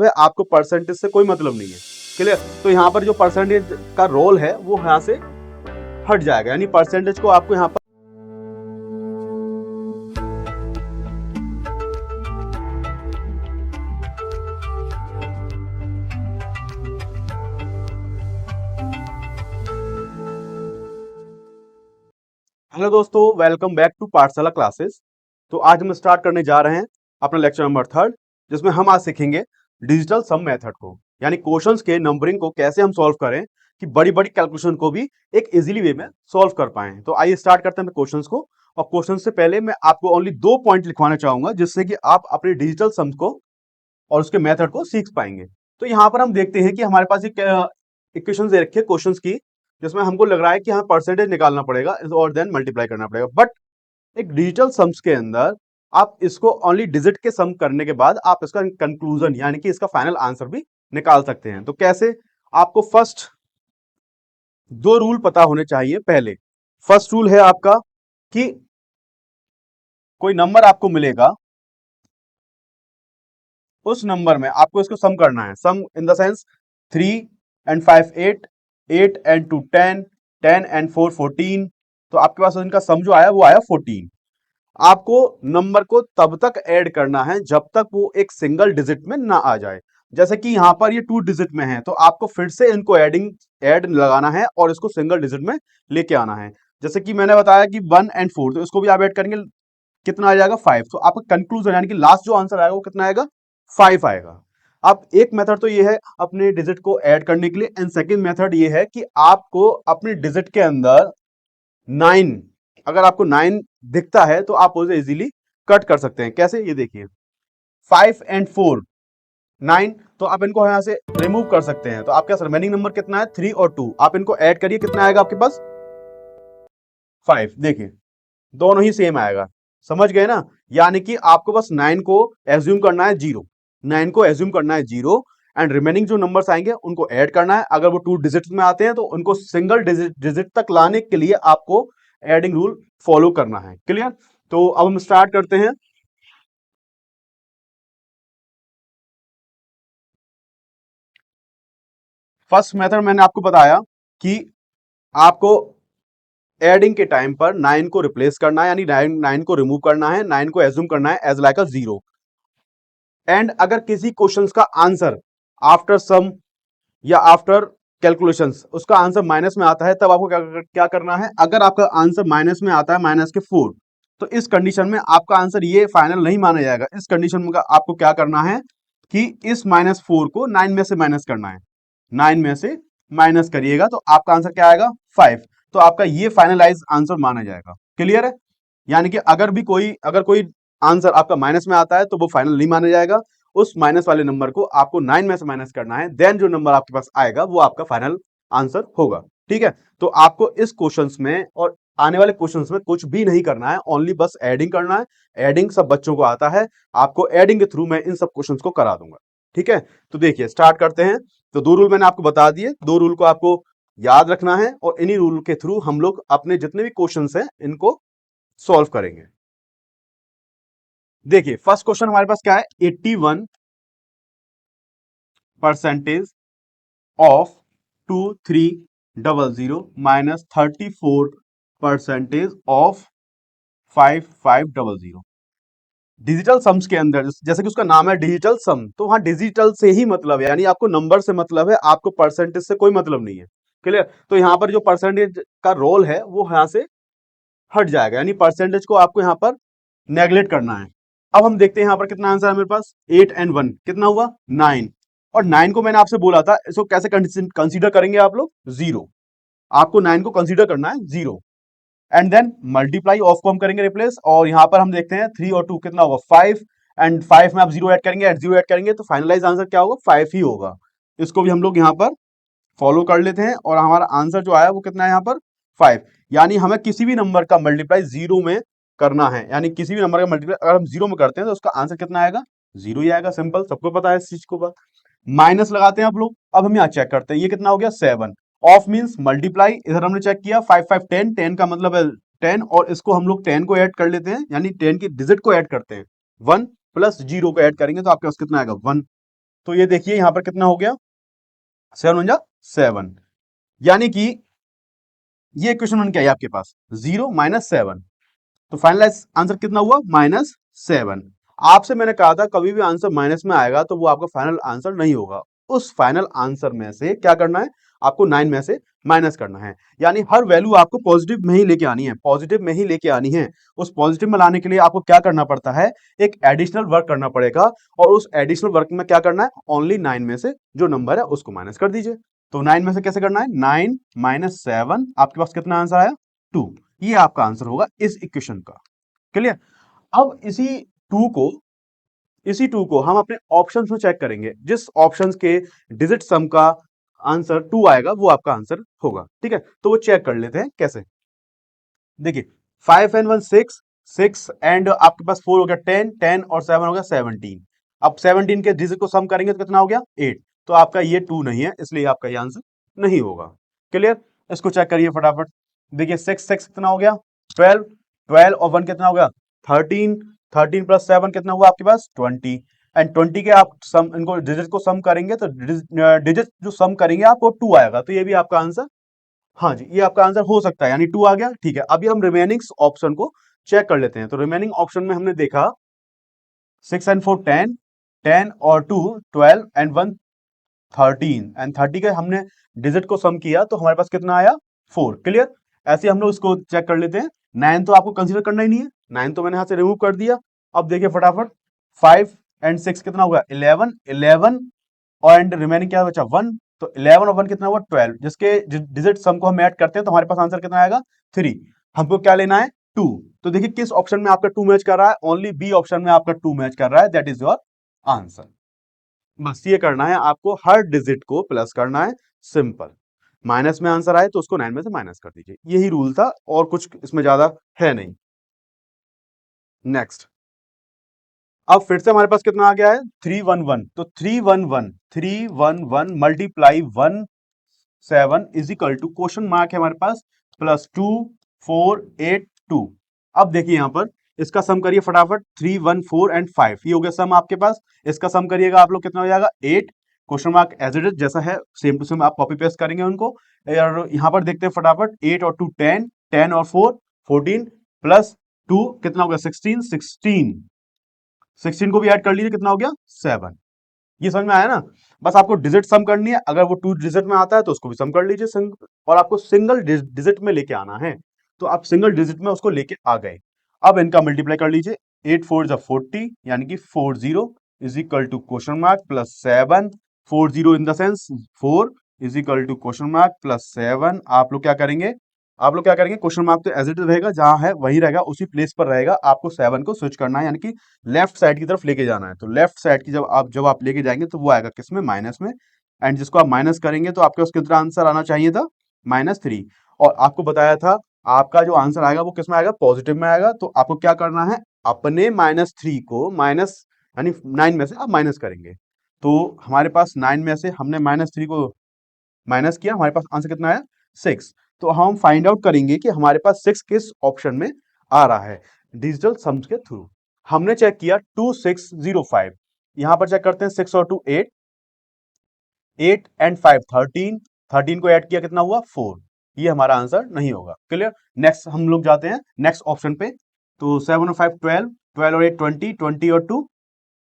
है आपको परसेंटेज से कोई मतलब नहीं है। क्लियर? तो यहाँ पर जो परसेंटेज का रोल है वो यहाँ से हट जाएगा, यानी परसेंटेज को आपको यहाँ पर हेलो दोस्तों, वेलकम बैक टू पाठशाला क्लासेस। तो आज हम स्टार्ट करने जा रहे हैं अपना लेक्चर नंबर 3, जिसमें हम आज सीखेंगे डिजिटल सम मेथड को, यानी क्वेश्चंस के नंबरिंग को कैसे हम सॉल्व करें कि बड़ी बड़ी कैलकुलेशन को भी एक इजीली वे में सॉल्व कर पाएं। तो आइए स्टार्ट करते हैं क्वेश्चंस को। और क्वेश्चन से पहले मैं आपको ओनली 2 पॉइंट लिखवाना चाहूंगा, जिससे कि आप अपने डिजिटल सम को और उसके मेथड को सीख पाएंगे। तो यहाँ पर हम देखते हैं कि हमारे पास एक इक्वेशन दे रखी है क्वेश्चंस की, जिसमें हमको लग रहा है कि हमें परसेंटेज निकालना पड़ेगा और देन मल्टीप्लाई करना पड़ेगा। बट एक डिजिटल सम्स के अंदर आप इसको ओनली डिजिट के सम करने के बाद आप इसका कंक्लूजन यानी कि इसका फाइनल आंसर भी निकाल सकते हैं। तो कैसे? आपको फर्स्ट 2 रूल पता होने चाहिए। पहले फर्स्ट रूल है आपका कि कोई नंबर आपको मिलेगा, उस नंबर में आपको इसको सम करना है। सम इन the sense 3 and 5 8, 8 and 2 10, 10 and 4 14। तो आपके पास इनका सम जो आया वो आया 14। आपको नंबर को तब तक ऐड करना है जब तक वो एक सिंगल डिजिट में ना आ जाए। जैसे कि यहां पर ये 2 डिजिट में है, तो आपको फिर से इनको ऐड लगाना है और इसको सिंगल डिजिट में लेके आना है। जैसे कि मैंने बताया कि 1 and 4, तो इसको भी आप ऐड करेंगे, कितना आ जाएगा 5। तो आपका कंक्लूजन यानी कि लास्ट जो आंसर आएगा वो कितना आएगा 5 आएगा। अब एक मेथड तो ये है अपने डिजिट को ऐड करने के लिए, एंड सेकंड मेथड ये है कि आपको अपने डिजिट के अंदर 9, अगर आपको 9 दिखता है तो आप उसे इजीली कट कर सकते हैं। कैसे? ये देखिए 5 and 4 9, तो आप इनको यहां से रिमूव कर सकते हैं। तो आपके पास रिमेनिंग नंबर कितना है 3 और 2। आप इनको ऐड करिए, कितना आएगा आपके पास 5। देखिए दोनों ही सेम आएगा। समझ गए ना? यानी कि आपको बस 9 को एज्यूम करना है 0, 9 को एज्यूम करना है 0, एंड रिमेनिंग जो नंबर्स आएंगे उनको ऐड करना है। अगर वो 2 डिजिट में आते हैं तो उनको सिंगल डिजिट तक लाने के लिए आपको एडिंग रूल फॉलो करना है। क्लियर? तो अब हम स्टार्ट करते हैं। फर्स्ट मेथड मैंने आपको बताया कि आपको एडिंग के टाइम पर 9 को रिप्लेस करना है, यानी 9 को रिमूव करना है, 9 को एज्यूम करना है एज लाइक अ 0। एंड अगर किसी क्वेश्चंस का आंसर आफ्टर सम या आफ्टर कैलकुलेशंस उसका आंसर माइनस में आता है, तब आपको क्या करना है? अगर आपका आंसर माइनस में आता है -4, तो इस कंडीशन में आपका आंसर ये फाइनल नहीं माना जाएगा। इस कंडीशन में आपको क्या करना है कि इस -4 को 9 में से माइनस करना है। 9 में से माइनस करिएगा तो आपका आंसर क्या आएगा 5। तो आपका ये फाइनलाइज आंसर माना जाएगा। क्लियर है? यानी कि अगर कोई आंसर आपका माइनस में आता है तो वो फाइनल नहीं माना जाएगा। उस माइनस वाले नंबर को आपको 9 में से माइनस करना है, देन जो नंबर आपके पास आएगा वो आपका फाइनल आंसर होगा। ठीक है? तो आपको इस क्वेश्चंस में और आने वाले क्वेश्चंस में कुछ भी नहीं करना है, ओनली बस एडिंग करना है। एडिंग सब बच्चों को आता है, आपको एडिंग के थ्रू मैं इन सब क्वेश्चंस को करा दूंगा। ठीक है? तो देखिए स्टार्ट करते हैं। तो 2 रूल मैंने आपको बता दिए, 2 रूल को आपको याद रखना है और इन्हीं रूल के थ्रू हम लोग अपने जितने भी क्वेश्चंस हैं इनको सॉल्व करेंगे। देखिए फर्स्ट क्वेश्चन हमारे पास क्या है, 81% of 2300 minus 34% of 5500। Digital sums के अंदर जैसे कि उसका नाम है डिजिटल सम, तो वहां डिजिटल से ही मतलब है, यानी आपको नंबर से मतलब है, आपको परसेंटेज से कोई मतलब नहीं है। क्लियर? तो यहां पर जो परसेंटेज का रोल है वो यहां से हट जाएगा, यानी परसेंटेज को आपको यहां पर नेगलेक्ट करना है। अब हम देखते हैं यहां पर कितना आंसर है मेरे पास, 8 and 1 कितना हुआ 9। और 9 को मैंने आपसे बोला था इसको कैसे कंसीडर करेंगे आप लोग 0। आपको 9 को कंसीडर करना है 0, एंड देन मल्टीप्लाई ऑफ को हम करेंगे रिप्लेस। और यहां पर हम देखते हैं 3 और 2 कितना होगा 5, एंड 5 में आप 0 ऐड करेंगे, 0 ऐड करेंगे तो फाइनलाइज आंसर क्या होगा 5 ही होगा। इसको भी हम लोग यहां पर फॉलो कर लेते हैं और हमारा आंसर जो आया वो कितना है यहां पर 5। यानी हमें किसी भी नंबर का मल्टीप्लाई 0 में करना है, यानी किसी भी नंबर का मल्टीप्लाई अगर हम 0 में करते हैं तो उसका आंसर कितना आएगा 0 ही आएगा। सिंपल, सबको पता है इस चीज को। माइनस लगाते हैं आप लोग। अब हम यहाँ चेक करते हैं, ये कितना हो गया 7। ऑफ मींस मल्टीप्लाई, इधर हमने चेक किया 5 5 10, 10 का मतलब है 10, और इसको हम लोग 10 को ऐड कर लेते हैं, यानी 10 की डिजिट को ऐड करते हैं। 1 प्लस 0 को ऐड करेंगे तो आपके पास कितना आएगा 1। तो ये देखिए यहां पर कितना हो गया, 7 यानी कि ये इक्वेशन बन के आई आपके पास 0 - 7। तो फाइनलाइज आंसर कितना हुआ, -7। आपसे मैंने कहा था कभी भी आंसर माइनस में आएगा तो वो आपका फाइनल आंसर नहीं होगा। उस फाइनल आंसर में से क्या करना है, आपको 9 में से माइनस करना है। यानी हर वैल्यू आपको पॉजिटिव में ही लेके आनी है, पॉजिटिव में ही लेके आनी है। उस पॉजिटिव में लाने के लिए आपको क्या करना पड़ता है, एक एडिशनल वर्क करना पड़ेगा। और उस एडिशनल वर्क में क्या करना है, ओनली 9 में से जो नंबर है उसको माइनस कर दीजिए। तो 9 में से कैसे करना है, 9 - 7, आपके पास कितना आंसर आया, 2। ये आपका आंसर होगा इस इक्वेशन का। क्लियर। अब इसी टू को हम अपने ऑप्शंस में चेक करेंगे। जिस ऑप्शंस के डिजिट सम का आंसर 2 आएगा वो आपका आंसर होगा। ठीक है, तो वो चेक कर लेते हैं कैसे। देखिए 5 and 1 6, 6 एंड आपके पास 4 हो गया 10, 10 और 7 हो गया 17। अब 17 के डिजिट को सम करेंगे तो कितना हो गया 8। तो आपका ये 2 नहीं है, इसलिए आपका ये आंसर नहीं होगा। क्लियर। इसको चेक करिए फटाफट। देखिए 6 6 कितना हो गया 12, 12 और 1 कितना हो गया 13, 13 प्लस 7 कितना हुआ आपके पास 20। एंड 20 के आप सम इनको डिजिट को सम करेंगे तो डिजिट जो सम करेंगे आपको 2 आएगा। तो ये भी आपका आंसर, हाँ जी, ये आपका आंसर हो सकता है, यानी 2 आ गया। ठीक है, अभी हम रिमेनिंग ऑप्शन को चेक कर लेते हैं। तो रिमेनिंग ऑप्शन में हमने देखा 6 and 4 10, 10 और 2 12 एंड 1 13 एंड 30 के हमने डिजिट को सम किया तो हमारे पास कितना आया 4। क्लियर। ऐसे हम लोग इसको चेक कर लेते हैं। 9 तो आपको कंसीडर करना ही नहीं है, 9 तो मैंने यहां से रिमूव कर दिया। अब देखिए फटाफट 5 एंड 6 कितना होगा 11, 11 और एंड रिमेनिंग क्या बचा 1। तो 11 और 1 कितना हुआ 12, जिसके डिजिट सम को हम ऐड करते हैं तो हमारे पास आंसर कितना आएगा 3। हमको क्या लेना है 2। तो देखिए किस ऑप्शन में आपका 2 मैच कर रहा है, ओनली बी ऑप्शन में आपका 2 मैच कर रहा है, दैट इज योर आंसर। बस ये करना है आपको, हर डिजिट को प्लस करना है, सिंपल। माइनस में आंसर आए तो उसको 9 में से माइनस कर दीजिए, यही रूल था और कुछ इसमें ज्यादा है नहीं। नेक्स्ट, अब फिर से हमारे पास कितना आ गया है 311। तो 311 multiply 17 is equal to question mark है हमारे पास +2 4 8 2। अब देखिए यहां पर इसका सम करिए फटाफट, 3 1 4 एंड 5 ये हो गया सम आपके पास। इसका सम करिएगा आप लोग, कितना हो जाएगा 8। Question mark as it is जैसा है सेम टू सेम आप कॉपी पेस्ट करेंगे उनको। और यहां पर देखते हैं फटाफट 8 और 2 10, 10 और 4 14 प्लस 2 कितना हो गया 16, 16 को भी ऐड कर लीजिए, कितना हो गया 7। ये समझ में आया ना। बस आपको डिजिट सम करनी है, अगर वो 2 डिजिट में आता है तो उसको भी सम कर लीजिए और आपको सिंगल डिजिट में लेके आना है। तो आप सिंगल डिजिट में उसको लेके आ गए। अब इनका मल्टीप्लाई कर लीजिए, 8 4 जा 40 यानी कि 40 is equal to question mark +7। 40 in the sense 4 is equal to question mark +7। आप लोग क्या करेंगे क्वेश्चन मार्क तो एज इट इज रहेगा, जहां है वही रहेगा, उसी प्लेस पर रहेगा। आपको 7 को स्विच करना है, यानी कि लेफ्ट साइड की तरफ लेके जाना है। तो लेफ्ट साइड की जब आप लेके जाएंगे तो वो आएगा किसमें, माइनस में। एंड जिसको आप माइनस करेंगे तो आपके उसके कितना आंसर आना चाहिए था -3। और आपको बताया था आपका जो आंसर आएगा वो किसमें आएगा, पॉजिटिव में आएगा। तो आपको क्या करना है, अपने -3 को माइनस यानी 9 में से आप माइनस करेंगे। तो हमारे पास 9 में से हमने -3 को माइनस किया, हमारे पास आंसर कितना आया 6। तो हम फाइंड आउट करेंगे कि हमारे पास 6 किस ऑप्शन में आ रहा है, डिजिटल सम्स के थ्रू। हमने चेक किया 2605, यहां पर चेक करते हैं 6 और 2 8, 8 एंड 5 13, 13 को ऐड किया कितना हुआ 4। ये हमारा आंसर नहीं होगा। क्लियर। नेक्स्ट हम लोग जाते हैं नेक्स्ट ऑप्शन पे। तो 7 और 5 12, 12 और 8 20, 20 और 2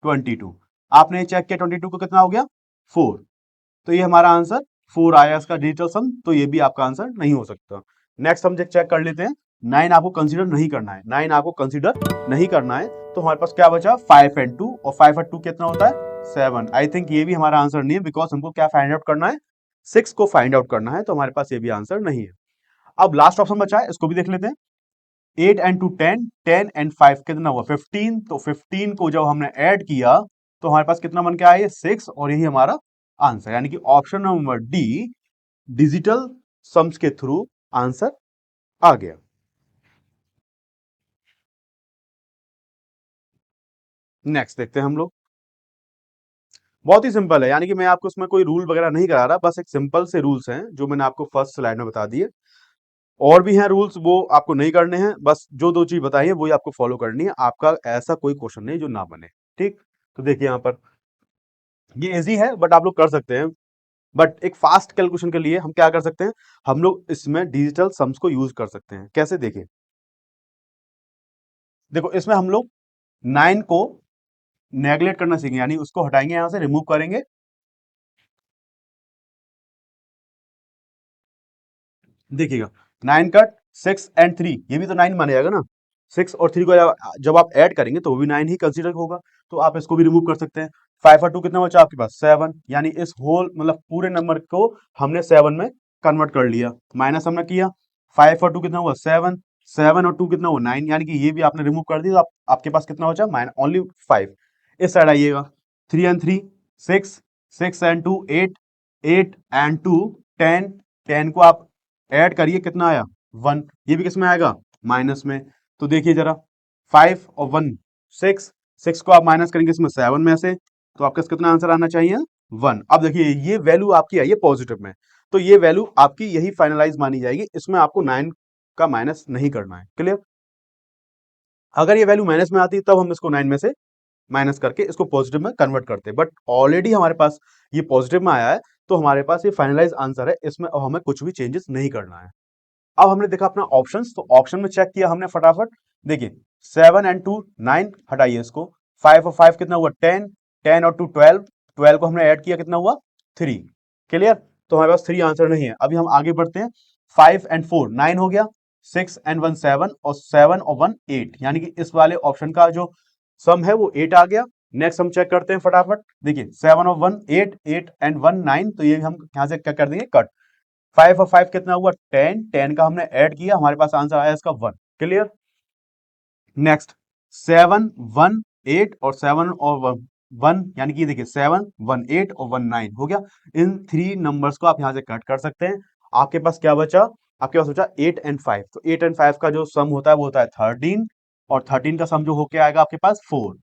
22। आपने चेक किया 22 को कितना हो गया 4। तो ये हमारा आंसर 4 आया इसका डिजिटल सम, तो ये भी आपका आंसर नहीं हो सकता। नेक्स्ट हम चेक कर लेते हैं, 9 आपको कंसीडर नहीं करना है, 9 आपको कंसीडर नहीं करना है। तो हमारे पास क्या बचा 5 एंड 2, और 5 और 2 कितना होता है 7। आई थिंक ये भी हमारा आंसर नहीं है, बिकॉज हमको क्या फाइंड आउट करना है 6 को फाइंड आउट करना है। तो हमारे पास ये भी आंसर नहीं है। अब लास्ट ऑप्शन बचा है, इसको भी देख लेते हैं। 8 एंड 2 10, 10 एंड 5 कितना हुआ 15। तो 15 को जब हमने ऐड किया तो हमारे पास कितना बन के आया 6, और यही हमारा आंसर, यानी कि option number D digital sums के थ्रू आंसर आ गया। नेक्स्ट देखते हैं हम लोग। बहुत ही सिंपल है, यानी कि मैं आपको इसमें कोई रूल वगैरह नहीं करा रहा, बस एक सिंपल से रूल्स हैं जो मैंने आपको फर्स्ट स्लाइड में बता दिए। और भी हैं रूल्स, वो आपको नहीं करने हैं, बस जो दो चीज बताई है वही आपको फॉलो करनी है। आपका ऐसा कोई क्वेश्चन नहीं जो ना बने। ठीक। तो देखिए यहां पर ये इजी है बट आप लोग कर सकते हैं। बट एक फास्ट कैलकुलेशन के लिए हम क्या कर सकते हैं, हम लोग इसमें डिजिटल सम्स को यूज कर सकते हैं। कैसे, देखिए देखो इसमें हम लोग 9 को नेगलेक्ट करना सीखेंगे, यानी उसको हटाएंगे, यहां से रिमूव करेंगे। देखिएगा 9 का 6 एंड 3, ये भी तो 9 माना जाएगा ना। 6 और 3 को जब आप ऐड करेंगे तो वो भी 9 ही कंसीडर होगा, तो आप इसको भी रिमूव कर सकते हैं। 5 और 2 कितना बचा आपके पास, 7, यानी इस होल मतलब पूरे नंबर को हमने 7 में कन्वर्ट कर लिया, माइनस हमने किया। 5 और 2 कितना हुआ, 7, 7 और 2 कितना हुआ, 9, यानी कि ये भी आपने रिमूव कर दिया, तो आपके पास कितना बचा, माइनस ओनली 5। इस साइड आइएगा, 3 एंड 3 6, 6 एंड 2 8, 8 एंड 2 10, 10 को आप ऐड करिए, कितना आया, 1, ये भी किसमें आएगा, माइनस में। तो देखिए जरा, 5 और 1 6, 6 को आप माइनस करेंगे इसमें 7 में से, तो आपका कितना आंसर आना चाहिए, 1। अब देखिए ये वैल्यू आपकी आई है पॉजिटिव में, तो ये वैल्यू आपकी यही फाइनलाइज मानी जाएगी, इसमें आपको 9 का माइनस नहीं करना है। क्लियर? अगर ये वैल्यू माइनस में आती तब हम इसको 9 में से माइनस करके इसको पॉजिटिव में कन्वर्ट करते, बट ऑलरेडी हमारे पास ये पॉजिटिव में आया है, तो हमारे पास ये फाइनलाइज आंसर है, इसमें अब हमें कुछ भी चेंजेस नहीं करना है। अब हमने देखा अपना ऑप्शंस, तो ऑप्शन में चेक किया हमने फटाफट। देखिए 7 एंड 2 9, हटाइए इसको। 5 और 5 कितना हुआ, 10, 10 और 2 12, 12 को हमने ऐड किया, कितना हुआ, 3। क्लियर? तो हमारे पास 3 आंसर नहीं है। अभी हम आगे बढ़ते हैं। 5 एंड 4 9 हो गया, 6 एंड 1 7, और 7 और 1 8, यानी कि इस वाले ऑप्शन का जो सम है वो 8 आ गया। नेक्स्ट हम चेक करते हैं फटाफट। देखिए 7 और 1 8, 8 एंड 1 9, तो ये हम यहां से क्या कर देंगे, कट। 5 और 5 कितना हुआ, 10, 10 का हमने ऐड किया, हमारे पास आंसर आया इसका 1। क्लियर? नेक्स्ट 7 1 8 और 7 और 1, यानी कि देखिए 7 1 8 और 1 9 हो गया। इन 3 नंबर्स को आप यहां से कट कर सकते हैं। आपके पास क्या बचा, आपके पास बचा 8 एंड 5, तो 8 एंड 5 का जो सम होता है वो होता है 13, और 13 का सम जो होके आएगा आपके पास 4।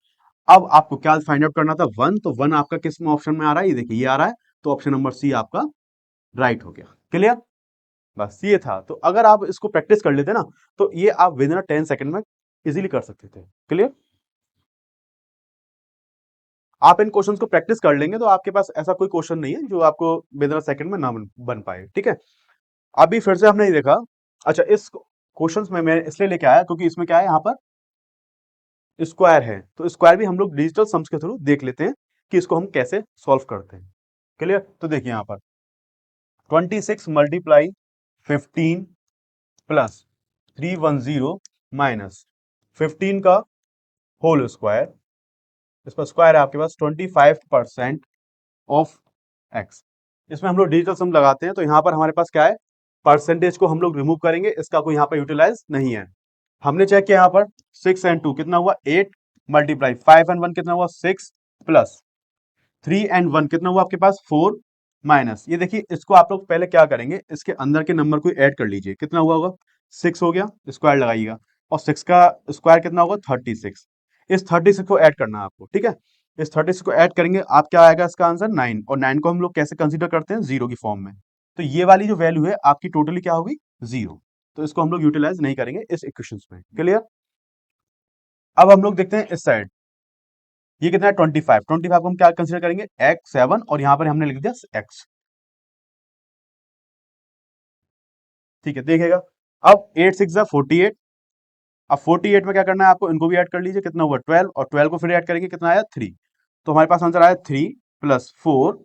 अब आपको क्या फाइंड आउट करना था, 1, तो 1 आपका किस में ऑप्शन में आ रहा है, ये देखिए ये आ रहा है, तो ऑप्शन नंबर सी आपका राइट हो गया। क्लियर? बस ये था। तो अगर आप इसको प्रैक्टिस कर लेते ना, तो ये आप विद इन 10 सेकंड में इजीली कर सकते थे। क्लियर? आप इन क्वेश्चंस को प्रैक्टिस कर लेंगे तो आपके पास ऐसा कोई क्वेश्चन नहीं है जो आपको विद इन सेकंड में ना बन पाए। ठीक है? अभी फिर से हमने ये देखा। अच्छा, इस क्वेश्चंस में मैं इसलिए लेके आया क्योंकि इसमें क्या है, यहाँ पर स्क्वायर है, तो स्क्वायर भी हम लोग डिजिटल सम्स के थ्रू देख लेते हैं कि इसको हम कैसे सॉल्व करते हैं। क्लियर? तो देखिए यहाँ पर 26 मल्टीप्लाई 15 प्लस 310 माइनस 15 का होल स्क्वायर, इस पर स्क्वायर है आपके पास 25% ऑफ एक्स। इसमें हम लोग डिजिटल सम लगाते हैं, तो यहां पर हमारे पास क्या है, परसेंटेज को हम लोग रिमूव करेंगे, इसका कोई यहाँ पर यूटिलाइज नहीं है। हमने चेक किया यहाँ पर 6 एंड 2 कितना हुआ, 8 मल्टीप्लाई 5 एंड 1 कितना हुआ, 6 प्लस 3 एंड 1 कितना हुआ आपके पास, 4 माइनस, ये देखिए इसको आप लोग पहले क्या करेंगे, इसके अंदर के नंबर को ऐड कर लीजिए, कितना हुआ होगा, 6 हो गया, स्क्वायर लगाइएगा, और 6 का स्क्वायर कितना होगा, 36। इस 36 को ऐड करना है आपको, ठीक है? इस 36 को ऐड करेंगे, आप क्या आएगा इसका आंसर, 9, और 9 को हम लोग कैसे कंसीडर करते हैं, जीरो की फॉर्म में। तो ये वाली जो वैल्यू है आपकी टोटली क्या होगी, जीरो। तो इसको हम लोग यूटिलाइज नहीं करेंगे इस इक्वेशन में। क्लियर? अब हम लोग देखते हैं इस साइड, ये कितना है, 25, 25 को हम क्या कंसीडर करेंगे, एक्स 7, और यहां पर हमने लिख दिया एक्स। ठीक है, देखिएगा अब 8 6 48। अब 48 में क्या करना है आपको, इनको भी ऐड कर लीजिए, कितना हुआ, 12, और 12 को फिर ऐड करेंगे, कितना आया, 3। तो हमारे पास आंसर आया 3 प्लस 4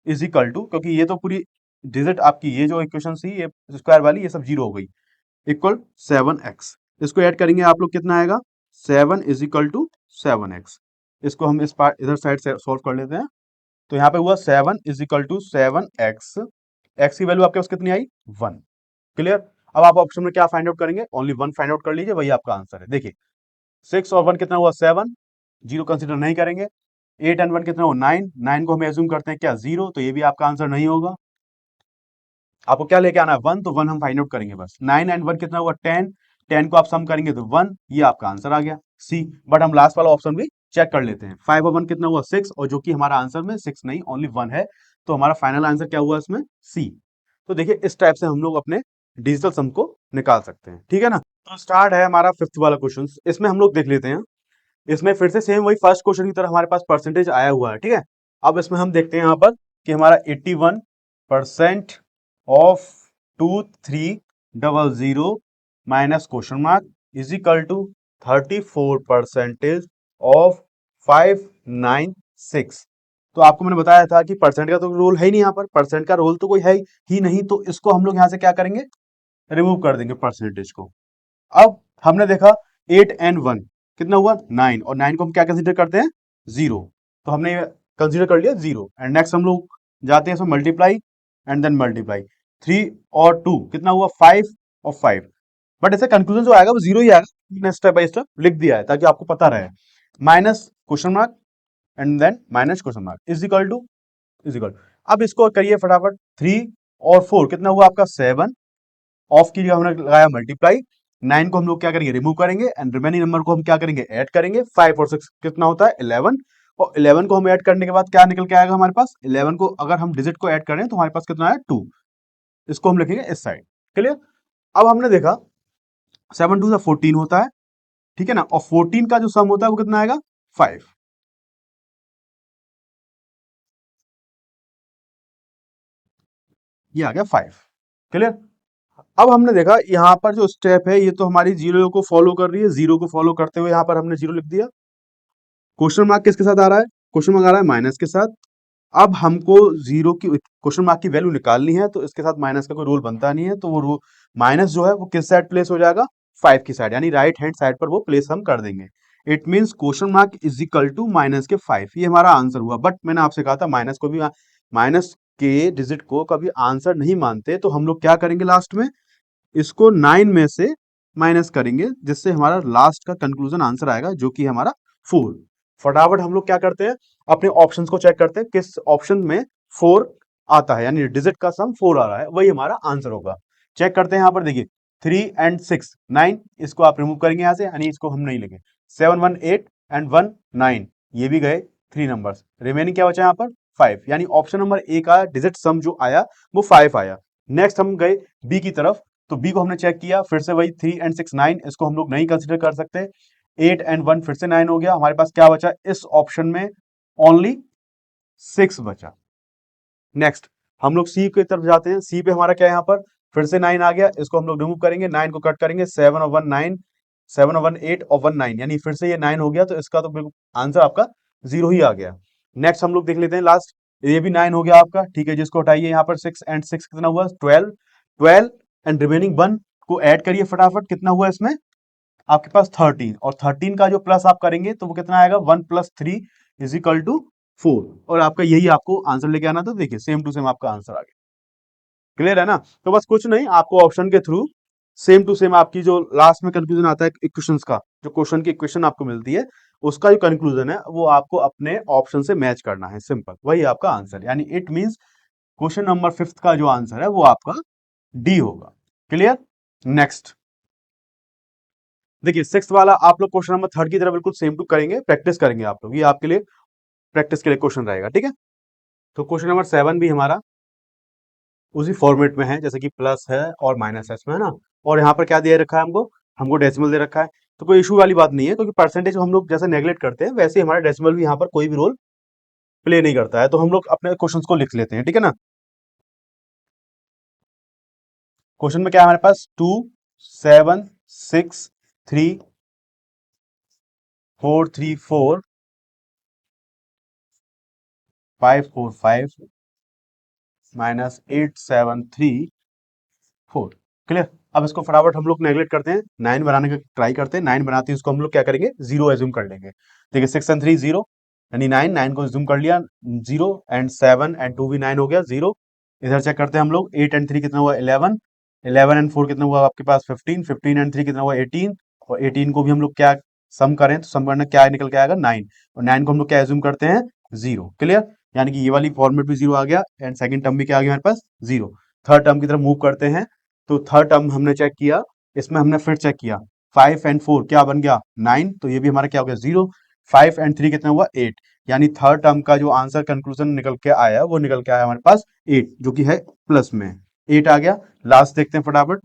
इज इक्वल टू, क्योंकि ये तो पूरी डिजिट आपकी ये जो इक्वेशन थी ये स्क्वायर वाली, ये सब जीरो हो गई, इक्वल 7x। इसको ऐड करेंगे आप लोग, कितना आएगा, 7 इज इक्वल टू 7x। इसको हम इस पार्ट इधर साइड से सॉल्व कर लेते हैं। तो यहाँ पे हुआ 7 is equal to 7x, x की वैल्यू आपके पास कितनी आई, 1। क्लियर? अब आप ऑप्शन में क्या फाइंड आउट करेंगे, ओनली 1 फाइंड आउट कर लीजिए, वही आपका आंसर है। देखिए 6 और 1 कितना हुआ, 7, जीरो कंसिडर नहीं करेंगे। 8 एंड 1 कितना हुआ, 9, 9 को हम एज्यूम करते हैं क्या, जीरो, तो ये भी आपका आंसर नहीं होगा। आपको क्या लेके आना है, 1, तो 1 हम फाइंड आउट करेंगे बस। 9 एंड 1 कितना हुआ, 10, 10 को आप सम करेंगे तो 1, ये आपका आंसर आ गया, सी। बट हम लास्ट वाला ऑप्शन भी चेक कर लेते हैं। 5 और 1 कितना हुआ, 6, और जो कि हमारा आंसर में 6 नहीं ओनली 1 है, तो हमारा फाइनल आंसर क्या हुआ इसमें, सी। तो देखिए इस टाइप से हम लोग अपने डिजिटल सम को निकाल सकते हैं। ठीक है ना? तो स्टार्ट है हमारा फिफ्थ वाला क्वेश्चन। इसमें हम लोग देख लेते हैं, इसमें फिर से सेम वही फर्स्ट क्वेश्चन की तरह हमारे पास परसेंटेज आया हुआ है। ठीक है? अब इसमें हम देखते हैं यहाँ पर कि हमारा 81% of 2300 minus question mark is equal to 34% of 596। तो आपको मैंने बताया था कि परसेंट का तो रोल है ही नहीं, यहाँ पर परसेंट का रोल तो कोई है ही नहीं, तो इसको हम लोग यहाँ से क्या करेंगे, रिमूव कर देंगे परसेंटेज को। अब हमने देखा 8 एंड 1 कितना हुआ 9, और 9 को हम क्या कंसीडर करते हैं, जीरो। तो हमने कंसीडर कर लिया जीरो, एंड नेक्स्ट हम लोग जाते हैं इसमें मल्टीप्लाई, एंड देन मल्टीप्लाई 3 और 2 कितना हुआ 5 और 5। बट इसका कंक्लूजन जो आएगा वो जीरो ही आएगा, मैंने स्टेप बाय स्टेप लिख दिया है ताकि आपको पता रहे। Minus question mark and then minus question mark is equal. अब इसको करिए फटाफट, 3 और 4 कितना हुआ आपका 7, ऑफ की जगह हमने लगाया मल्टीप्लाई, 9 को हम लोग क्या करेंगे, रिमूव करेंगे, एंड रिमेनिंग नंबर को हम क्या करेंगे, ऐड करेंगे। 5 और 6 कितना होता है 11, और 11 को हम ऐड करने के बाद क्या निकल के आएगा हमारे पास, 11 को अगर हम डिजिट को ऐड करें तो हमारे पास कितना है 2, इसको हम लिखेंगे इस साइड। क्लियर। अब हमने देखा 7 2 14 होता है, ठीक है ना, और 14 का जो सम होता है वो कितना आएगा 5। ये आ गया 5। क्लियर। अब हमने देखा यहाँ पर जो स्टेप है ये तो हमारी जीरो को फॉलो कर रही है, जीरो को फॉलो करते हुए यहाँ पर हमने जीरो लिख दिया। क्वेश्चन मार्क किसके साथ आ रहा है, क्वेश्चन मार्क आ रहा है माइनस के साथ। अब हमको जीरो की क्वेश्चन मार्क की वैल्यू निकालनी है, तो इसके साथ माइनस का कोई रूल बनता नहीं है, तो वो रूल माइनस जो है वो किस साइड प्लेस हो जाएगा, 5 की साइड, यानी राइट हैंड साइड पर वो प्लेस हम कर देंगे। It means question mark is equal to minus के 5, ये हमारा आंसर हुआ। बट मैंने आपसे कहा था माइनस को भी, माइनस के डिजिट को कभी आंसर नहीं मानते, तो हम लोग क्या करेंगे लास्ट में, इसको 9 में से माइनस करेंगे, जिससे हमारा लास्ट का कंक्लूजन आंसर आएगा जो कि हमारा 4। फटाफट हम लोग क्या करते हैं, अपने ऑप्शंस को चेक करते हैं किस ऑप्शन में 4 आता है, यानी डिजिट का सम 4 आ रहा है, वही हमारा आंसर होगा। चेक करते हैं, यहाँ पर देखिए 3 एंड 6 9, इसको आप रिमूव करेंगे यहाँ से, यानी इसको हम नहीं लेंगे। 7 1 8 एंड 1 9, ये भी गए 3 नंबर्स, रिमेनिंग क्या बचा यहाँ पर 5, यानी ऑप्शन नंबर ए का डिजिट सम जो आया वो 5 आया। नेक्स्ट हम गए बी की तरफ, तो बी को हमने चेक किया, फिर से वही 3 एंड 6 9, इसको हम लोग नहीं कंसिडर कर सकते। 8 एंड 1 फिर से 9 हो गया, हमारे पास क्या बचा इस ऑप्शन में, ओनली 6 बचा। नेक्स्ट हम लोग सी की तरफ जाते हैं, सी पे हमारा क्या है, यहाँ पर फिर से 9 आ गया, इसको हम लोग रिमूव करेंगे, 9 को कट करेंगे, 7 और 1 9, 7 और 1 8 और 1 9, यानी फिर से ये 9 हो गया, तो इसका तो बिल्कुल आंसर आपका जीरो ही आ गया। नेक्स्ट हम लोग देख लेते हैं लास्ट, ये भी 9 हो गया आपका, ठीक है, जिसको हटाइए, यहाँ पर 6 एंड 6 कितना हुआ 12, 12 एंड रिमेनिंग 1 को ऐड करिए फटाफट, कितना हुआ इसमें आपके पास 13, और 13 का जो प्लस आप करेंगे तो वो कितना आएगा 1 + 3 इज इक्वल टू 4, और आपका यही आपको आंसर लेके आना, तो देखिए सेम टू सेम आपका आंसर आ गया। क्लियर है ना। तो बस कुछ नहीं, आपको ऑप्शन के थ्रू सेम टू सेम आपकी जो लास्ट में कंक्लूजन आता है इक्वेशंस का, जो क्वेश्चन की इक्वेशन आपको मिलती है उसका जो कंक्लूजन है वो आपको अपने ऑप्शन से मैच करना है, सिंपल, वही आपका आंसर, यानी इट मींस क्वेश्चन नंबर 5 का जो आंसर है वो आपका डी होगा। क्लियर। नेक्स्ट देखिए 6 वाला आप लोग क्वेश्चन नंबर 3 की तरह बिल्कुल सेम टू करेंगे, प्रैक्टिस करेंगे आप लोग, ये आपके लिए प्रैक्टिस के लिए क्वेश्चन रहेगा, ठीक है। तो क्वेश्चन नंबर 7 भी हमारा उसी फॉर्मेट में है जैसे कि प्लस है और माइनस है इसमें, है ना, और यहाँ पर क्या दे रखा है हमको, हमको डेसिमल दे रखा है, तो कोई इशू वाली बात नहीं है, क्योंकि परसेंटेज हम लोग जैसे नेगलेक्ट करते हैं वैसे ही हमारा डेसिमल भी यहाँ पर कोई भी रोल प्ले नहीं करता है। तो हम लोग अपने क्वेश्चंस को लिख लेते हैं, ठीक है ना। क्वेश्चन में क्या है हमारे पास, 2 7 6 3 4 3 4 5 4 5 माइनस 8 7 3 4। क्लियर। अब इसको फटाफट हम लोग नेगलेक्ट करते हैं, 9 बनाने का ट्राई करते हैं, 9 बनाते हैं इसको हम लोग क्या करेंगे, जीरो एज्यूम कर लेंगे। देखिए 6 एंड 3 जीरो, यानी 9 9 को एज्यूम कर लिया जीरो, एंड 7 एंड 2 भी 9 हो गया जीरो। इधर चेक करते हैं हम लोग, 8 एंड 3 कितना हुआ 11, 11 एंड 4 कितना हुआ आपके पास 15, 15 एंड 3 कितना हुआ 18, और 18 को भी हम लोग क्या सम करें तो सम करना क्या निकल के आएगा 9, और 9 को हम लोग क्या एज्यूम करते हैं जीरो। क्लियर। यानी कि ये वाली फॉर्मेट भी जीरो आ गया, एंड सेकंड टर्म भी क्या आ गया हमारे पास जीरो। थर्ड टर्म की तरफ मूव करते हैं, तो थर्ड टर्म हमने चेक किया, इसमें हमने फिर चेक किया 5 एंड 4 क्या बन गया 9, तो ये भी हमारा क्या हो गया जीरो। 5 एंड 3 कितना हुआ 8, यानी थर्ड टर्म का जो आंसर कंक्लूजन निकल के आया वो निकल के आया हमारे पास 8, जो कि है प्लस में 8 आ गया। लास्ट देखते हैं फटाफट,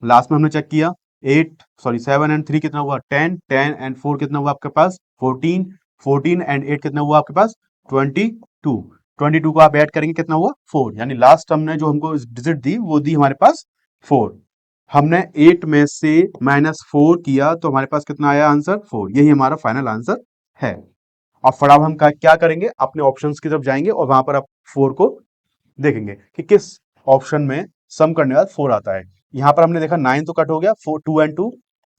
लास्ट में हमने चेक किया 7 एंड 3 कितना हुआ 10, 10 एंड 4 कितना हुआ आपके पास 14, 14 एंड 8 कितना हुआ आपके पास 20, टू 22 को आप ऐड करेंगे कितना हुआ 4, यानी लास्ट हमने जो हमको डिजिट दी वो दी हमारे पास 4। हमने 8 में से -4 किया तो हमारे पास कितना आया आंसर 4। यही हमारा फाइनल आंसर है। अब फटाफट हम क्या करेंगे, अपने ऑप्शंस की तरफ जाएंगे और वहां पर आप 4 को देखेंगे कि किस ऑप्शन में सम करने के बाद 4 आता है। यहां पर हमने देखा 9 तो कट हो गया, 4 2 एंड 2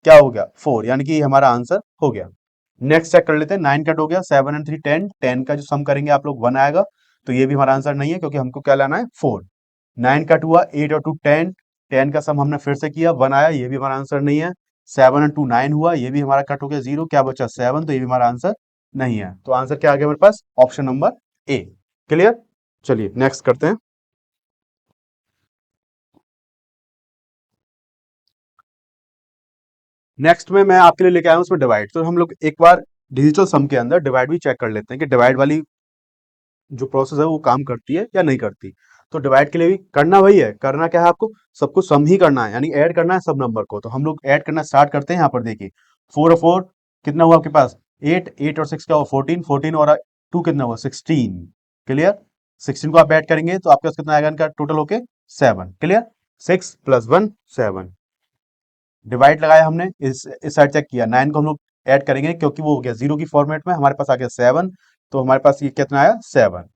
क्या हो गया 4, यानी कि हमारा आंसर हो गया। नेक्स्ट चेक कर लेते हैं, 9 कट हो गया, 7 एंड 3 10, 10 का जो सम करेंगे आप लोग 1 आएगा, तो ये भी हमारा आंसर नहीं है क्योंकि हमको क्या लाना है 4। 9 कट हुआ, 8 और 2 10, 10 का सम हमने फिर से किया 1 आया, ये भी हमारा आंसर नहीं है। 7 एंड 2 9 हुआ, ये भी हमारा कट हो गया 0, क्या बचा 7, तो ये भी हमारा आंसर नहीं है। तो आंसर क्या आ गया हमारे पास ऑप्शन नंबर ए। क्लियर, चलिए नेक्स्ट करते हैं। नेक्स्ट में मैं आपके लिए लेके आया हूं उसमें डिवाइड। तो हम लोग एक बार डिजिटल सम के अंदर डिवाइड भी चेक कर लेते हैं कि डिवाइड वाली जो प्रोसेस है वो काम करती है या नहीं करती। तो डिवाइड के लिए भी करना वही है, करना क्या है आपको, सबको सम ही करना है, यानी ऐड करना है सब नंबर को। तो हम लोग ऐड करना स्टार्ट करते हैं। यहाँ पर देखिए 4 और 4 कितना हुआ आपके पास 8, 8 और 6 क्या हुआ 14, 14 और 2 कितना हुआ 16। क्लियर, 16 को आप ऐड करेंगे तो आपके पास कितना आएगा इनका टोटल होके 7। क्लियर, 6 + 1 7। डिवाइड लगाया हमने, इस साइड चेक किया, 9 को हम लोग ऐड करेंगे क्योंकि वो हो गया 0 की फॉर्मेट में, हमारे पास आ गया 7, तो हमारे पास ये कितना आया 7।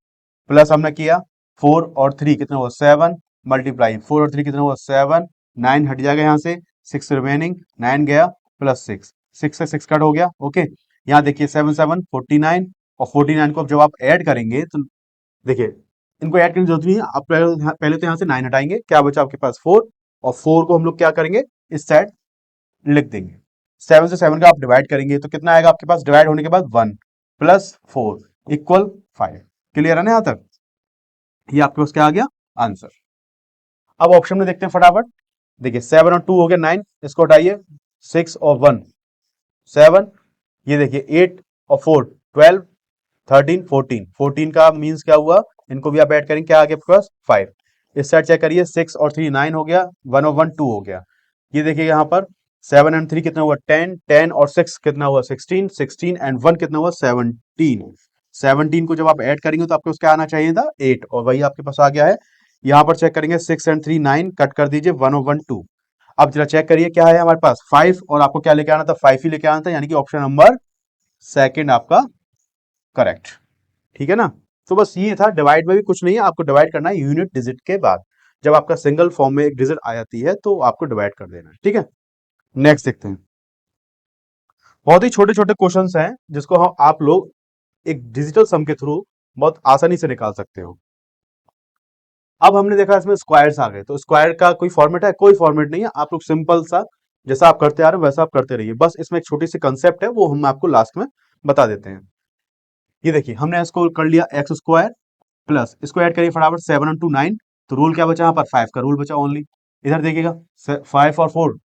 प्लस हमने किया 4 और 3 कितना हुआ 7, मल्टीप्लाई 4 और 3 कितना हुआ 7, 9 हट जाएगा यहाँ से, 6 रिमेनिंग, 9 गया प्लस 6, 6 से 6 कट हो गया। ओके, यहाँ देखिए 7 7 49, और 49 को अब जब आप ऐड करेंगे तो देखिए इनको ऐड करने की जरूरत नहीं है, आप पहले तो यहाँ से 9 हटाएंगे, क्या बचा आपके पास 4, और 4 को हम लोग क्या करेंगे इस साइड लिख देंगे। 7 से 7 का आप डिवाइड करेंगे तो कितना आएगा आपके पास डिवाइड होने के बाद 1 + 4 = 5। क्लियर है ना यहाँ तक, ये आपके पास क्या आ गया आंसर। अब ऑप्शन में देखते हैं फटाफट। देखिए 7 और 2 हो गया 9, इसको हटाइए, 6 और 1 7, ये देखिए 8 और 4 12, 13 14, 14 का मींस क्या हुआ, इनको भी आप ऐड करेंगे क्या आ गया आपके पास 5। इस साइड चेक करिए, 6 और 3 9 हो गया, 1 और 1 2 हो गया। ये देखिए यहाँ पर 7 एंड 3 कितना हुआ 10, 10 और 6 कितना हुआ 16, 16 एंड 1 कितना हुआ 17। 17 को जब आप ऐड करेंगे तो आपके पास क्या आना चाहिए था 8, और वही आपके पास आ गया है। यहाँ पर चेक करेंगे 6 एंड 3 9, कट कर दीजिए 1 और 1 2। अब जरा चेक करिए क्या है हमारे पास 5, और आपको क्या लेके आना था 5 ही लेके आना था, यानी कि ऑप्शन नंबर सेकंड आपका करेक्ट। ठीक है ना, तो बस ये था, डिवाइड में भी कुछ नहीं है, आपको डिवाइड करना है यूनिट डिजिट के बाद। जब आपका सिंगल फॉर्म में एक डिजिट आ जाती है तो आपको डिवाइड कर देना है। ठीक है, नेक्स्ट देखते हैं। बहुत ही छोटे छोटे क्वेश्चंस हैं जिसको आप लोग एक डिजिटल सम के थ्रू बहुत आसानी से निकाल सकते हो। अब हमने देखा इसमें स्क्वायर्स आ गए, तो स्क्वायर का कोई फॉर्मेट है, कोई फॉर्मेट नहीं है, आप लोग सिंपल सा जैसा आप करते आ रहे हो वैसा आप करते रहिए। बस इसमें एक छोटी सी कंसेप्ट है, वो हम आपको लास्ट में बता देते हैं। ये देखिए हमने इसको कर लिया x² प्लस इसको ऐड करिए फटाफट 7 और 2 9, तो रूल क्या बचा यहाँ पर 5 का रूल बचा ओनली। इधर देखिएगा 5 और 4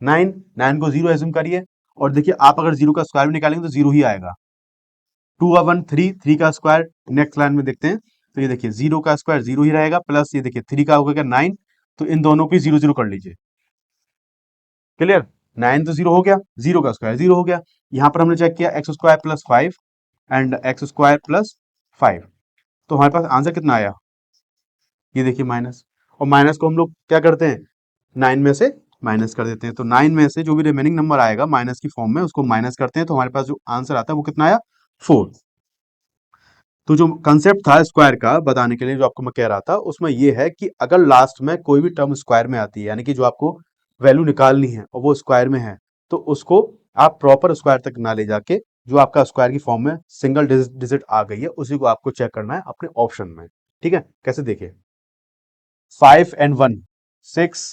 9, 9 को 0 एज्यूम करिए, और देखिए आप अगर 0 का स्क्वायर भी निकालेंगे तो 0 ही आएगा। 2 और 1 3, 3 का स्क्वायर नेक्स्ट लाइन में देखते हैं, तो ये देखिए 0 का स्क्वायर 0 ही रहेगा, प्लस ये देखिए 3 का हो गया 9, तो इन दोनों की 0 0 कर लीजिए। क्लियर, 9 तो 0 हो गया, 0 का स्क्वायर 0 हो गया। यहाँ पर हमने चेक किया x² + 5 एंड x² + 5, तो हमारे पास आंसर कितना आया, ये देखिए माइनस, और माइनस को हम लोग क्या करते हैं 9 में से माइनस कर देते हैं, तो 9 में से जो भी रिमेनिंग नंबर आएगा माइनस की फॉर्म में उसको माइनस करते हैं, तो हमारे पास जो आंसर आता है वो कितना आया 4। तो जो कंसेप्ट था स्क्वायर का बताने के लिए जो आपको मैं कह रहा था उसमें ये है कि अगर लास्ट में कोई भी टर्म स्क्वायर में आती है, यानी कि जो आपको वैल्यू निकालनी है और वो स्क्वायर में है, तो उसको आप प्रॉपर स्क्वायर तक ना ले जाके जो आपका स्क्वायर की फॉर्म में सिंगल डिजिट आ गई है उसी को आपको चेक करना है अपने ऑप्शन में। ठीक है, कैसे देखिए 5 एंड 1 6,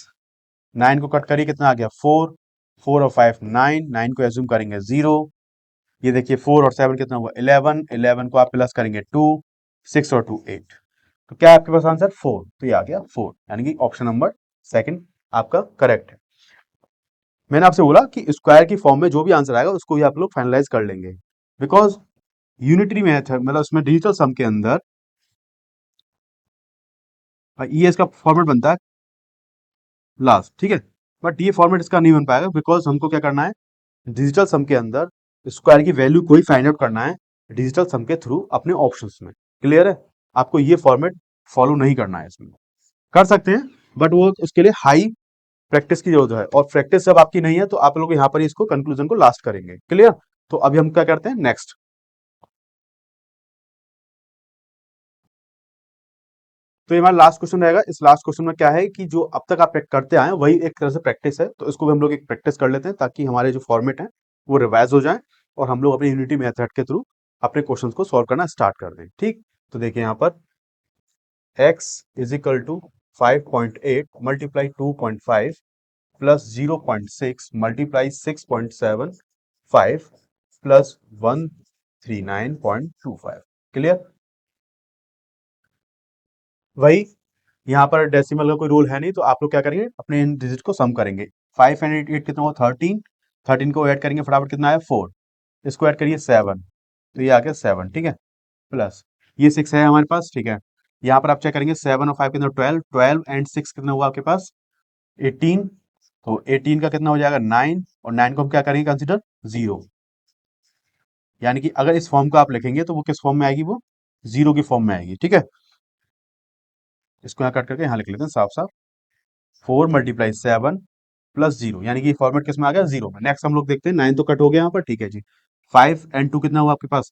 9 को कट करिए कितना आ गया 4, 4 और 5 9, 9 को एज्यूम करेंगे 0, ये देखिए 4 और 7 कितना हुआ 11, 11 को आप प्लस करेंगे 2, 6 और 2 8, तो क्या आपके पास आंसर 4, तो ये आ गया 4, यानी कि ऑप्शन नंबर सेकंड आपका करेक्ट है। मैंने आपसे बोला कि स्क्वायर की फॉर्म में जो भी आंसर आएगा उसको ही आप लोग फाइनलाइज कर लेंगे, बिकॉज यूनिटरी मेथड मतलब उसमें डिजिटल सम के अंदर ये इसका फॉर्मेट बनता है लास्ट। ठीक है, बट ये फॉर्मेट इसका नहीं बन पाएगा बिकॉज हमको क्या करना है डिजिटल सम के अंदर स्क्वायर की वैल्यू को ही फाइंड आउट करना है डिजिटल सम के थ्रू अपने ऑप्शंस में। क्लियर है? आपको ये फॉर्मेट फॉलो नहीं करना है, इसमें कर सकते हैं बट वो उसके लिए हाई प्रैक्टिस की जरूरत है, और प्रैक्टिस जब आपकी नहीं है तो आप लोग यहाँ पर इसको कंक्लूजन को लास्ट करेंगे। क्लियर? तो अभी हम क्या करते हैं नेक्स्ट। तो ये हमारा लास्ट क्वेश्चन रहेगा। इस लास्ट क्वेश्चन में क्या है कि जो अब तक आप करते आए हैं वही एक तरह से प्रैक्टिस है, तो इसको भी हम लोग एक प्रैक्टिस कर लेते हैं ताकि हमारे जो फॉर्मेट है वो रिवाइज हो जाए और हम लोग अपनी यूनिटी मेथड के थ्रू अपने क्वेश्चंस को सॉल्व करना स्टार्ट कर दें। ठीक, तो देखिए यहाँ पर x is equal to 5.8 multiply 2.5 plus 0.6 multiply 6.75 plus 139.25। Clear? वही, यहाँ पर डेसिमल का कोई रूल है नहीं, तो आप लोग क्या करेंगे अपने इन डिजिट को सम करेंगे। 5 एंड 8 कितना हुआ 13, 13 को ऐड करेंगे फटाफट कितना है 4, इसको ऐड करिए 7, तो ये आ गया 7। ठीक है, प्लस ये 6 है हमारे पास। ठीक है, यहाँ पर आप चेक करेंगे 7 और 5 कितना 12, 12 एंड 6 कितना हुआ आपके पास 18, तो 18 का कितना हो जाएगा 9, और 9 को हम क्या करेंगे कंसिडर 0, यानी कि अगर इस फॉर्म को आप लिखेंगे तो वो किस फॉर्म में आएगी, वो 0 की फॉर्म में आएगी। ठीक है, इसको यहाँ कट करके यहाँ लिख लेते हैं साफ साफ, 4 मल्टीप्लाई 7 प्लस 0, यानी कि फॉर्मेट किस में आ गया 0 में। नेक्स्ट हम लोग देखते हैं, 9 तो कट हो गया यहाँ पर। ठीक है जी, 5 एंड 2 कितना हुआ आपके पास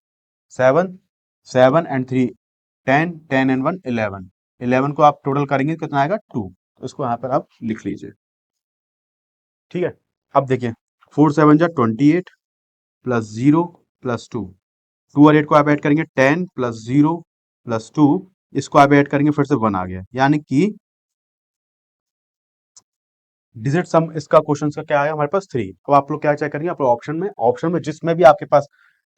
7, 7 एंड 3 10, 10 एंड 1 11, 11 को आप टोटल करेंगे कितना आएगा 2, तो इसको यहाँ पर आप लिख लीजिए। ठीक है, अब देखिए 4 7 जा 28 प्लस 0 प्लस 2, 2 और 8 को आप ऐड करेंगे 10 प्लस 0 प्लस 2, इसको आप ऐड करेंगे फिर से 1 आ गया, यानी कि डिजिट सम इसका क्वेश्चन का क्या आया हमारे पास 3। अब आप लोग क्या चेक करेंगे अपने ऑप्शन में जिसमें भी आपके पास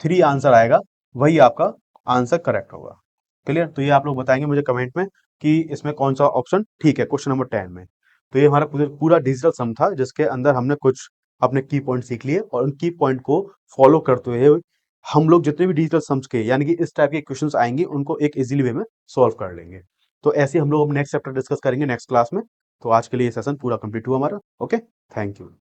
3 आंसर आएगा वही आपका आंसर करेक्ट होगा। क्लियर? तो ये आप लोग बताएंगे मुझे कमेंट में कि इसमें कौन सा ऑप्शन ठीक है क्वेश्चन नंबर 10 में। तो ये हमारा पूरा डिजिटल सम था जिसके अंदर हमने कुछ अपने की पॉइंट सीख लिए, और उन की पॉइंट को फॉलो करते हुए हम लोग जितने भी डिजिटल सम्स के यानी कि इस टाइप के क्वेश्चंस आएंगे उनको एक इजीली वे में सॉल्व कर लेंगे। तो ऐसे हम लोग अब नेक्स्ट चैप्टर डिस्कस करेंगे नेक्स्ट क्लास में। तो आज के लिए सेशन पूरा कंप्लीट हुआ हमारा। Okay, thank you.